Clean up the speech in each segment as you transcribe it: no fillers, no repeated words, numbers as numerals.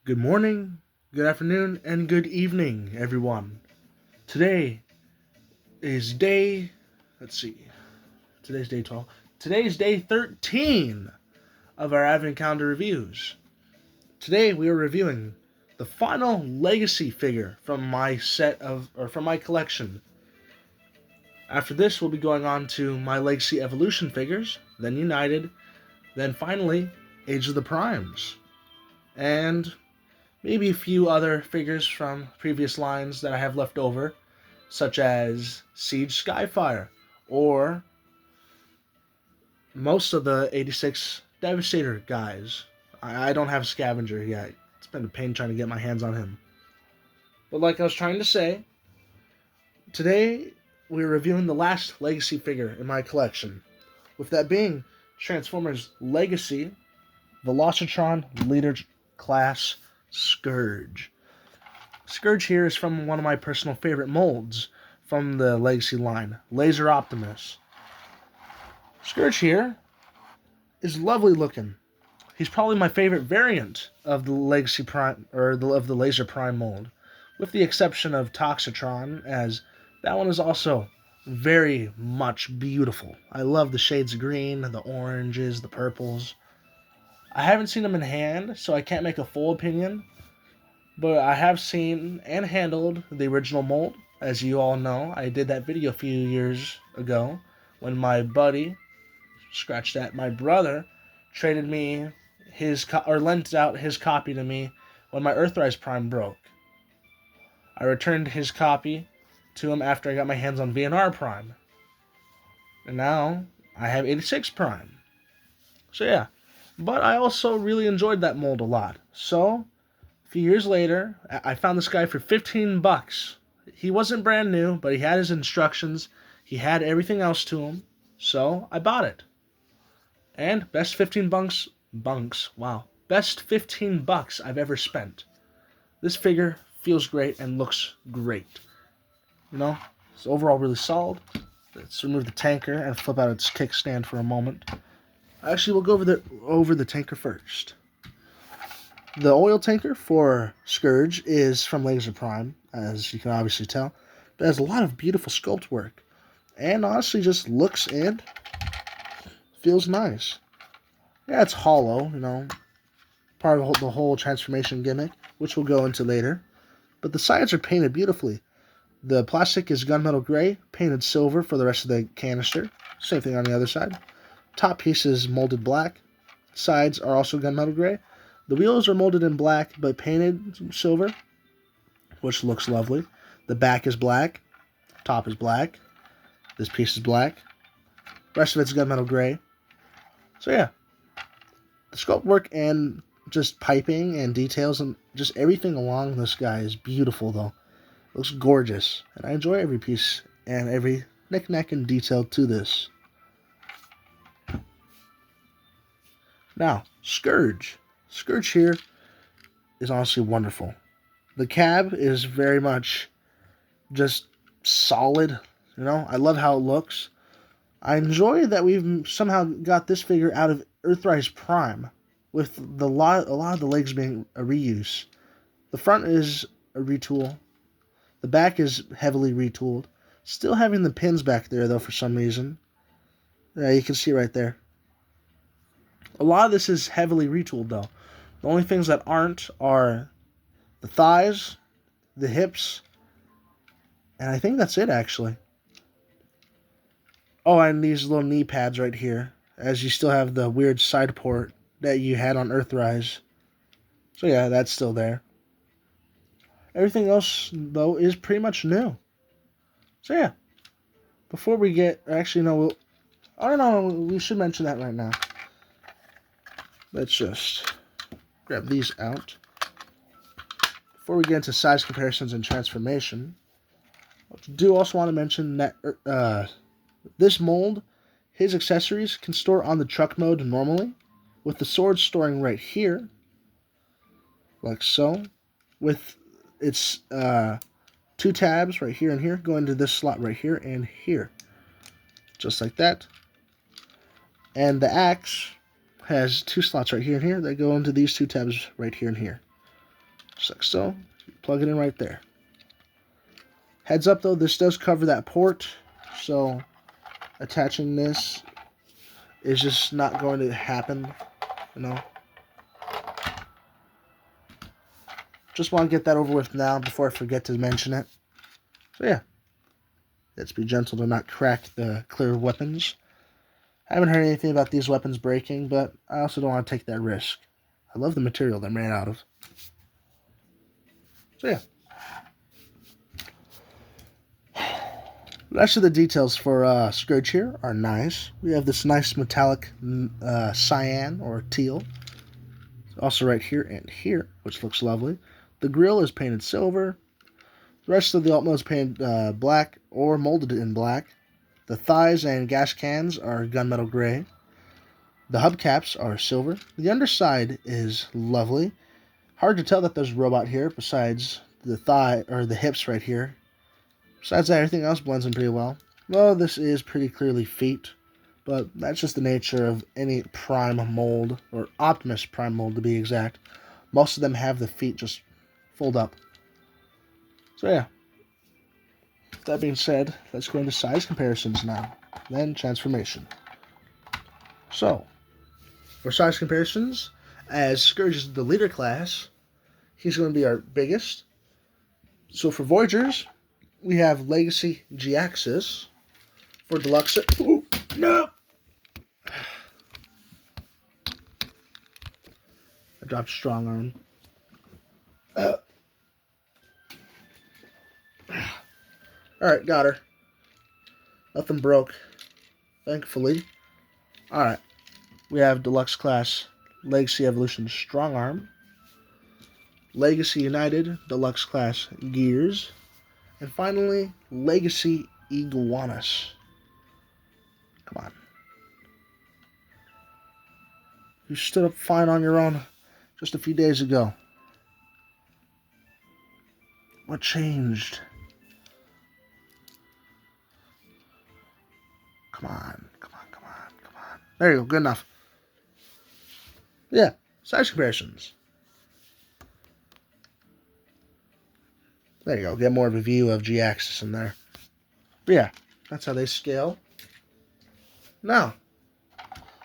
Good morning, good afternoon, and good evening, everyone. Today is day, let's see, today's day 12. Today's day 13 of our Advent Calendar reviews. Today we are reviewing the final Legacy figure from my collection. After this, we'll be going on to my Legacy Evolution figures, then United, then finally Age of the Primes, and maybe a few other figures from previous lines that I have left over, such as Siege Skyfire, or most of the 86 Devastator guys. I don't have Scavenger yet. It's been a pain trying to get my hands on him. But like I was trying to say, today we're reviewing the last Legacy figure in my collection, with that being Transformers Legacy Velocitron Leader Class Scourge. Scourge here is from one of my personal favorite molds from the Legacy line, Laser Optimus. Scourge here is lovely looking. He's probably my favorite variant of the Legacy Prime, of the Laser Prime mold, with the exception of Toxitron, as that one is also very much beautiful. I love the shades of green, the oranges, the purples. I haven't seen him in hand, so I can't make a full opinion, but I have seen and handled the original mold. As you all know, I did that video a few years ago when my buddy, my brother, traded me lent out his copy to me when my Earthrise Prime broke. I returned his copy to him after I got my hands on VNR Prime. And now I have 86 Prime. So yeah. But I also really enjoyed that mold a lot. So a few years later, I found this guy for $15. He wasn't brand new, but he had his instructions. He had everything else to him. So I bought it. And best 15 bucks I've ever spent. This figure feels great and looks great. It's overall really solid. Let's remove the tanker and flip out its kickstand for a moment. Actually, we'll go over the tanker first. The oil tanker for Scourge is from Laser Prime, as you can obviously tell. But it has a lot of beautiful sculpt work. And honestly just looks and feels nice. Yeah, it's hollow, part of the whole transformation gimmick, which we'll go into later. But the sides are painted beautifully. The plastic is gunmetal gray, painted silver for the rest of the canister. Same thing on the other side. Top piece is molded black. Sides are also gunmetal gray. The wheels are molded in black but painted silver, which looks lovely. The back is black. Top is black. This piece is black. The rest of it's gunmetal gray. So yeah. The sculpt work and just piping and details and just everything along this guy is beautiful though. It looks gorgeous. And I enjoy every piece and every knick-knack and detail to this. Now, Scourge. Scourge here is honestly wonderful. The cab is very much just solid. I love how it looks. I enjoy that we've somehow got this figure out of Earthrise Prime, with a lot of the legs being a reuse. The front is a retool. The back is heavily retooled. Still having the pins back there, though, for some reason. Yeah, you can see right there. A lot of this is heavily retooled, though. The only things that aren't are the thighs, the hips, and I think that's it, actually. Oh, and these little knee pads right here, as you still have the weird side port that you had on Earthrise. So yeah, that's still there. Everything else, though, is pretty much new. So yeah, before we get... Actually, no, we should mention that right now. Let's just grab these out. Before we get into size comparisons and transformation, I do also want to mention that this mold, his accessories can store on the truck mode normally, with the sword storing right here, like so, with its 2 tabs right here and here, going to this slot right here and here, just like that. And the axe has 2 slots right here and here that go into these 2 tabs right here and here. Just like so. Plug it in right there. Heads up though, this does cover that port, so attaching this is just not going to happen, you know. Just want to get that over with now before I forget to mention it. So yeah, let's be gentle to not crack the clear weapons. I haven't heard anything about these weapons breaking, but I also don't want to take that risk. I love the material they're made out of. So yeah. The rest of the details for Scourge here are nice. We have this nice metallic cyan or teal. Also right here and here, which looks lovely. The grill is painted silver. The rest of the alt mode is painted black or molded in black. The thighs and gas cans are gunmetal gray. The hubcaps are silver. The underside is lovely. Hard to tell that there's a robot here besides the thigh or the hips right here. Besides that, everything else blends in pretty well. Well, this is pretty clearly feet, but that's just the nature of any Prime mold, or Optimus Prime mold to be exact. Most of them have the feet just fold up. So yeah. That being said, let's go into size comparisons now. Then transformation. So, for size comparisons, as Scourge is the leader class, he's going to be our biggest. So for Voyagers, we have Legacy G-Axis. For Deluxe... Ooh, no! I dropped Strong Arm. Alright, got her. Nothing broke. Thankfully. Alright. We have Deluxe Class Legacy Evolution Strong Arm. Legacy United Deluxe Class Gears. And finally, Legacy Iguanas. Come on. You stood up fine on your own just a few days ago. What changed? Come on. There you go, good enough. Yeah, size comparisons. There you go, get more of a view of G-axis in there. But yeah, that's how they scale. Now,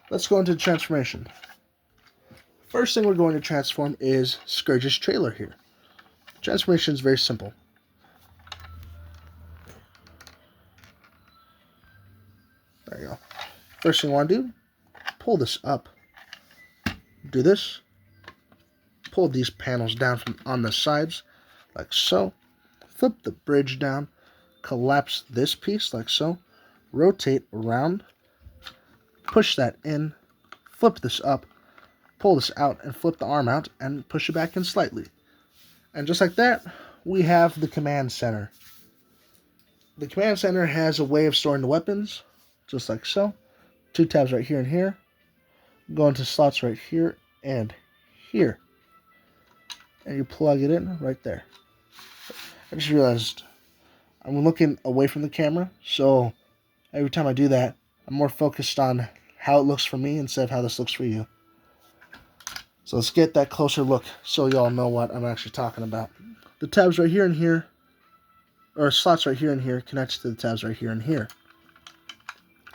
let's go into the transformation. First thing we're going to transform is Scourge's trailer here. Transformation is very simple. There you go. First thing you want to do, pull this up. Do this. Pull these panels down from on the sides, like so. Flip the bridge down. Collapse this piece, like so. Rotate around. Push that in. Flip this up. Pull this out and flip the arm out and push it back in slightly. And just like that, we have the command center. The command center has a way of storing the weapons, just like so. 2 tabs right here and here. Go into slots right here and here. And you plug it in right there. I just realized I'm looking away from the camera, so every time I do that, I'm more focused on how it looks for me instead of how this looks for you. So let's get that closer look so y'all know what I'm actually talking about. The tabs right here and here, or slots right here and here, connects to the tabs right here and here.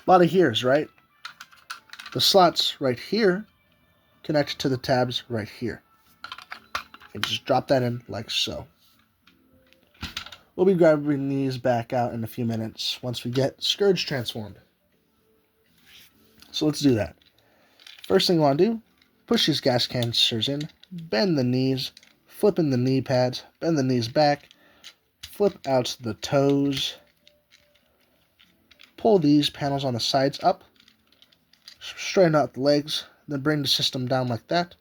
A lot of here's, right? The slots right here connect to the tabs right here. And just drop that in like so. We'll be grabbing these back out in a few minutes once we get Scourge transformed. So let's do that. First thing you want to do, push these gas canisters in, bend the knees, flip in the knee pads, bend the knees back, flip out the toes, pull these panels on the sides up, straighten out the legs, then bring the system down like that.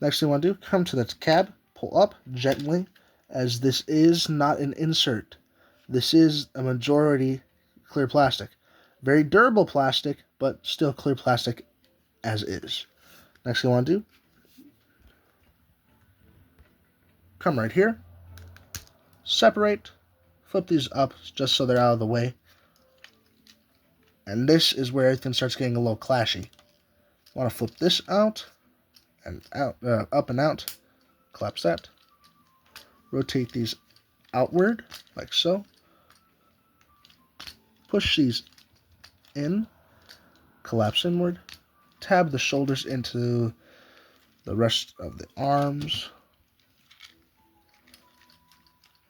Next thing you want to do, come to the cab, pull up gently, as this is not an insert. This is a majority clear plastic. Very durable plastic, but still clear plastic as is. Next thing you want to do, come right here, separate, flip these up just so they're out of the way. And this is where everything starts getting a little clashy. Want to flip this out and out, up and out, collapse that. Rotate these outward, like so. Push these in, collapse inward. Tab the shoulders into the rest of the arms.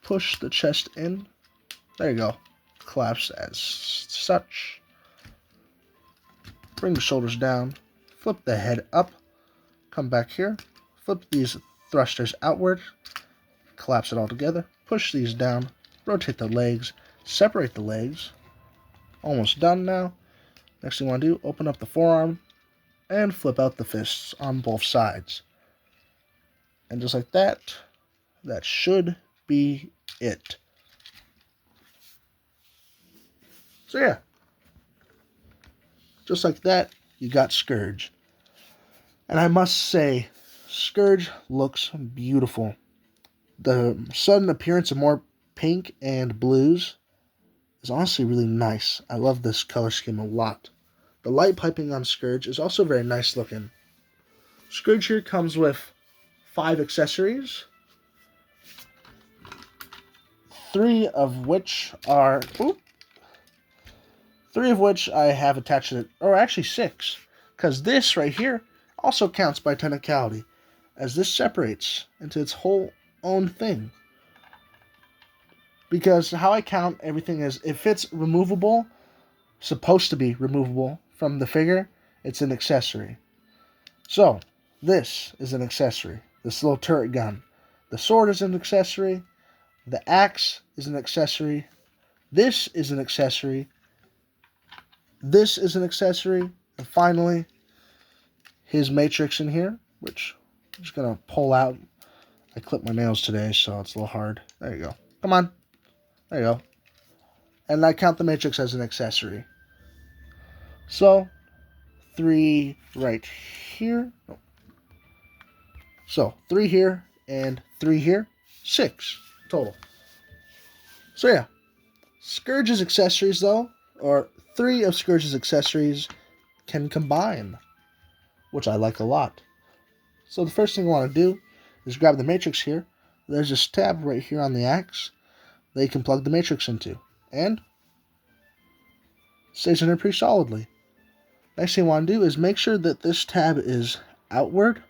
Push the chest in. There you go. Collapse as such. Bring the shoulders down. Flip the head up. Come back here. Flip these thrusters outward. Collapse it all together. Push these down. Rotate the legs. Separate the legs. Almost done now. Next thing you want to do, open up the forearm and flip out the fists on both sides. And just like that, that should be it. So yeah, just like that, you got Scourge. And I must say, Scourge looks beautiful. The sudden appearance of more pink and blues is honestly really nice. I love this color scheme a lot. The light piping on Scourge is also very nice looking. Scourge here comes with 5 accessories, 3 of which I have attached to it, or actually 6, because this right here also counts by technicality, as this separates into its whole own thing. Because how I count everything is, if it's removable, supposed to be removable from the figure, it's an accessory. So, this is an accessory. This little turret gun. The sword is an accessory. The axe is an accessory. This is an accessory. This is an accessory. And finally, his matrix in here, which I'm just going to pull out. I clipped my nails today, so it's a little hard. There you go. Come on. There you go. And I count the matrix as an accessory. So, 3 right here. Oh. So, 3 here and 3 here. 6 total. So yeah. Scourge's accessories though, or 3 of Scourge's accessories can combine, which I like a lot. So the first thing I want to do is grab the matrix here. There's this tab right here on the axe that you can plug the matrix into. And stays in there pretty solidly. Next thing I want to do is make sure that this tab is outward,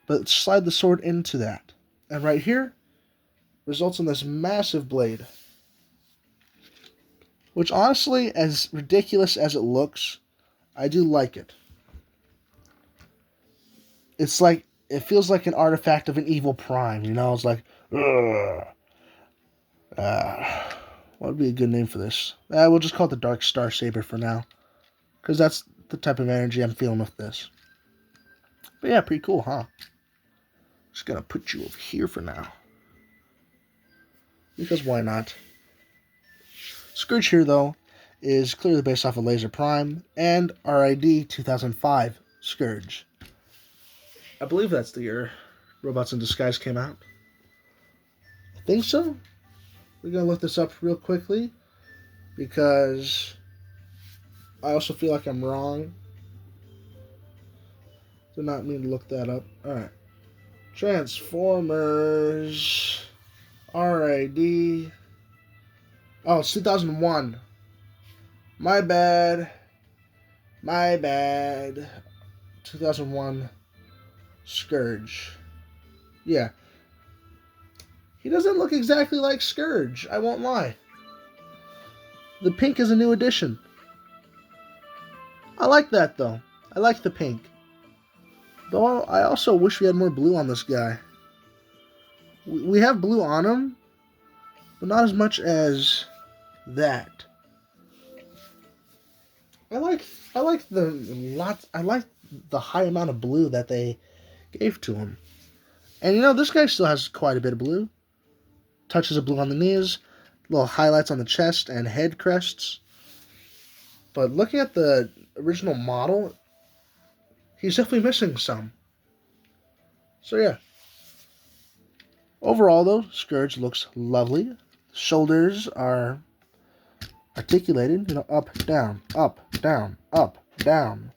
but slide the sword into that. And right here results in this massive blade, which honestly, as ridiculous as it looks, I do like it. It's like, it feels like an artifact of an evil prime, you know? It's like, ugh. What would be a good name for this? We'll just call it the Dark Star Saber for now, because that's the type of energy I'm feeling with this. But yeah, pretty cool, huh? Just gonna put you over here for now, because why not? Scourge here, though, is clearly based off of Laser Prime and RID 2005 Scourge. I believe that's the year Robots in Disguise came out. I think so. We're going to look this up real quickly, because I also feel like I'm wrong. Did not mean to look that up. Alright. Transformers RID. Oh, it's 2001. My bad. 2001 Scourge. Yeah. He doesn't look exactly like Scourge, I won't lie. The pink is a new addition. I like that, though. I like the pink. Though I also wish we had more blue on this guy. We have blue on him, but not as much as that. I like the high amount of blue that they gave to him. And you know, this guy still has quite a bit of blue. Touches of blue on the knees, little highlights on the chest and head crests. But looking at the original model, he's definitely missing some. So yeah. Overall though, Scourge looks lovely. Shoulders are articulated, you know, up, down, up, down, up, down.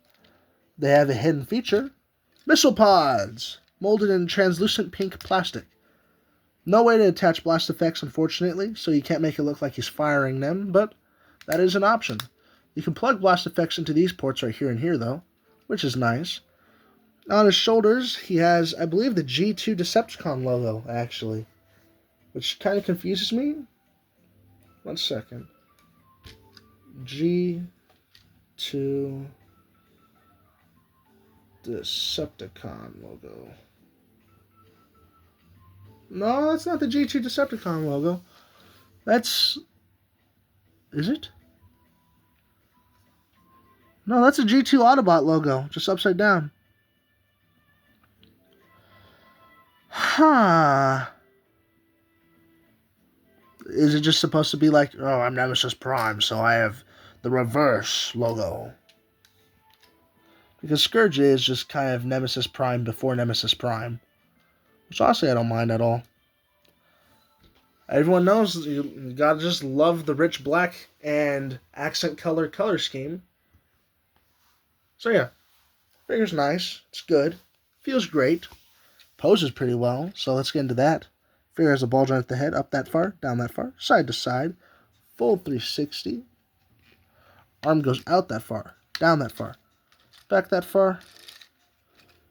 They have a hidden feature, missile pods. molded in translucent pink plastic. No way to attach blast effects, unfortunately, so you can't make it look like he's firing them, but that is an option. You can plug blast effects into these ports right here and here, though, which is nice. On his shoulders, he has, I believe, the G2 Decepticon logo, actually, which kind of confuses me. 1 second. G2 Decepticon logo. No, that's not the G2 Decepticon logo. That's... Is it? No, that's a G2 Autobot logo, just upside down. Huh. Is it just supposed to be like, oh, I'm Nemesis Prime, so I have the reverse logo? Because Scourge is just kind of Nemesis Prime before Nemesis Prime. Which honestly I don't mind at all. Everyone knows you gotta just love the rich black and accent color scheme. So yeah, figure's nice. It's good. Feels great. Poses pretty well, so let's get into that. Figure has a ball joint at the head, up that far, down that far, side to side, full 360. Arm goes out that far, down that far, back that far.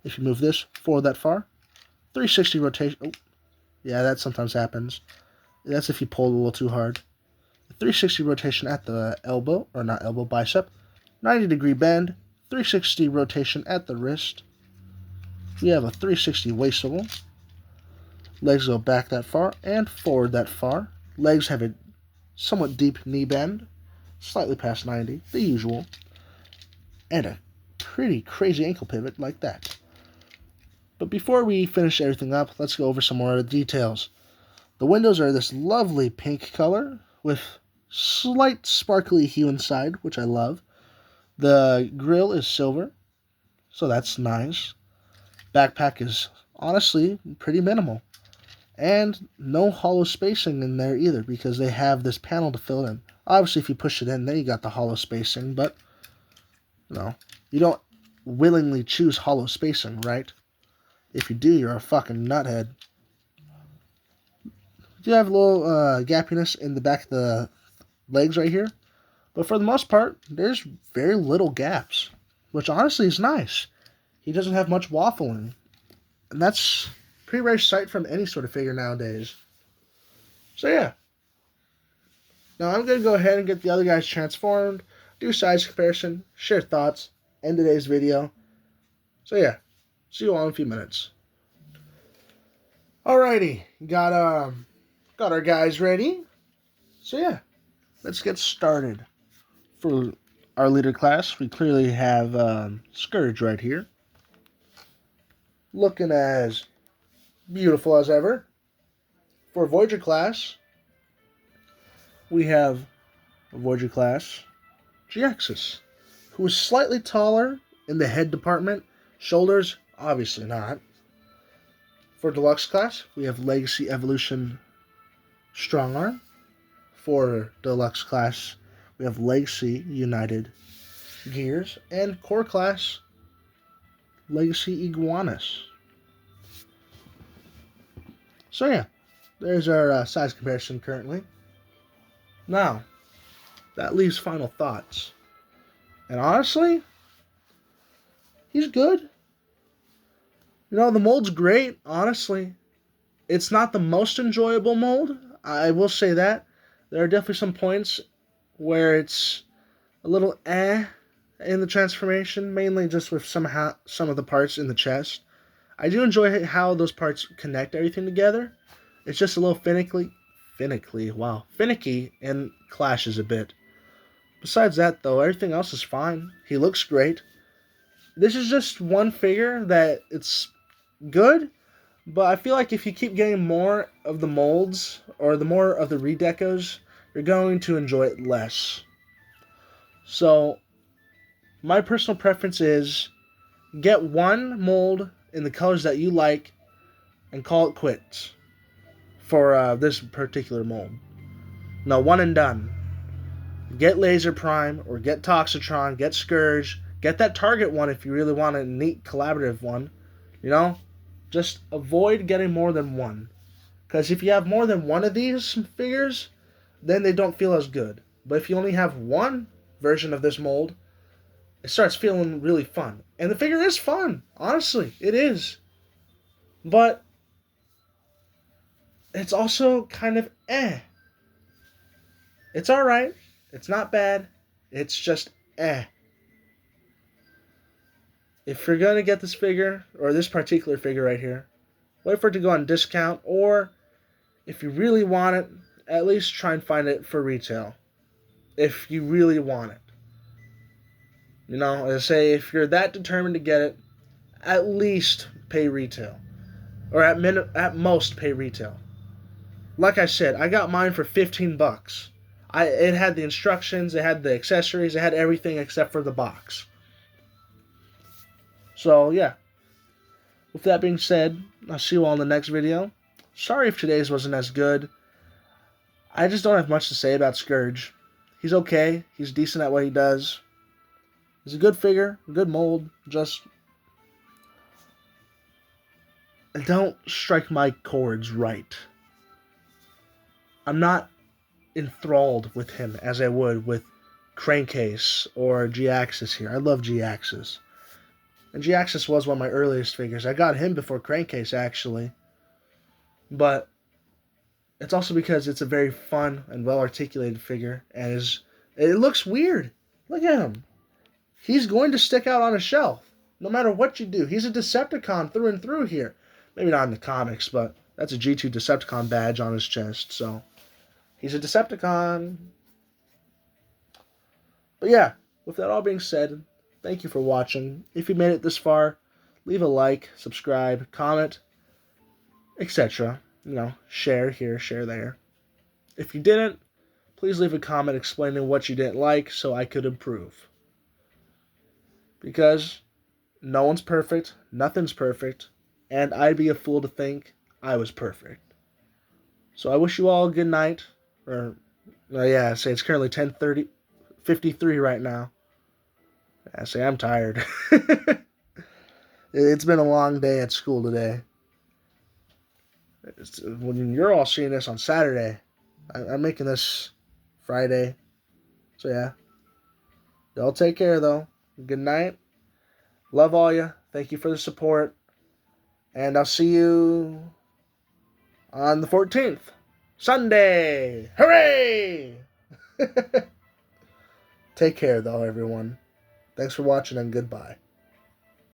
If you move this, forward that far. 360 rotation. Oh, yeah, that sometimes happens. That's if you pull a little too hard. 360 rotation at the elbow, or not elbow, bicep. 90-degree bend. 360 rotation at the wrist. We have a 360 waist swivel. Legs go back that far and forward that far. Legs have a somewhat deep knee bend, slightly past 90, the usual. And a pretty crazy ankle pivot like that. But before we finish everything up, let's go over some more of the details. The windows are this lovely pink color with slight sparkly hue inside, which I love. The grille is silver, so that's nice. Backpack is honestly pretty minimal. And no hollow spacing in there either, because they have this panel to fill it in. Obviously, if you push it in, then you got the hollow spacing, but you don't willingly choose hollow spacing, right? If you do, you're a fucking nuthead. You do have a little gappiness in the back of the legs right here, but for the most part, there's very little gaps, which honestly is nice. He doesn't have much waffling, and that's a pretty rare sight from any sort of figure nowadays. So yeah. Now I'm going to go ahead and get the other guys transformed, do size comparison, share thoughts, end today's video. So yeah, see you all in a few minutes. Alrighty, got our guys ready. So yeah, let's get started. For our leader class, we clearly have Scourge right here. Looking as beautiful as ever. For Voyager class, we have Voyager class Geoxis, who is slightly taller in the head department. Shoulders, obviously not. For Deluxe class, we have Legacy Evolution Strongarm. For Deluxe class, we have Legacy United Gears. And Core class, Legacy Iguanas. So yeah, there's our size comparison currently. Now, that leaves final thoughts. And honestly, he's good. The mold's great, honestly. It's not the most enjoyable mold, I will say that. There are definitely some points where it's a little in the transformation, mainly just with some of the parts in the chest. I do enjoy how those parts connect everything together. It's just a little finicky, and clashes a bit. Besides that, though, everything else is fine. He looks great. This is just one figure that it's good, but I feel like if you keep getting more of the molds or the more of the redecos, you're going to enjoy it less. So, my personal preference is get one mold in the colors that you like and call it quits for this particular mold. No, one and done. Get Laser Prime or get Toxitron, get Scourge, get that Target one if you really want a neat collaborative one. Just avoid getting more than one. Because if you have more than one of these figures, then they don't feel as good. But if you only have one version of this mold, it starts feeling really fun. And the figure is fun. Honestly, it is. But it's also kind of eh. It's alright. It's not bad. It's just eh. If you're going to get this figure, or this particular figure right here, wait for it to go on discount, or if you really want it, at least try and find it for retail. If you really want it. You know, as I say, if you're that determined to get it, at least pay retail. Or at most pay retail. Like I said, I got mine for $15. It had the instructions, it had the accessories, it had everything except for the box. So, yeah. With that being said, I'll see you all in the next video. Sorry if today's wasn't as good. I just don't have much to say about Scourge. He's okay. He's decent at what he does. He's a good figure, a good mold. Just don't strike my chords right. I'm not enthralled with him as I would with Crankcase or G-Axis here. I love G-Axis. And G-Axis was one of my earliest figures. I got him before Crankcase, actually. But it's also because it's a very fun and well-articulated figure. And it looks weird. Look at him. He's going to stick out on a shelf, no matter what you do. He's a Decepticon through and through here. Maybe not in the comics, but that's a G2 Decepticon badge on his chest, so he's a Decepticon. But yeah, with that all being said, thank you for watching. If you made it this far, leave a like, subscribe, comment, etc. You know, share here, share there. If you didn't, please leave a comment explaining what you didn't like so I could improve. Because no one's perfect, nothing's perfect, and I'd be a fool to think I was perfect. So I wish you all a good night. Or, yeah, say it's currently 10:53 right now. I say I'm tired. It's been a long day at school today. When you're all seeing this on Saturday, I'm making this Friday. So yeah. Y'all take care though. Good night. Love all ya. Thank you for the support. And I'll see you on the 14th. Sunday! Hooray! Take care though, everyone. Thanks for watching and goodbye.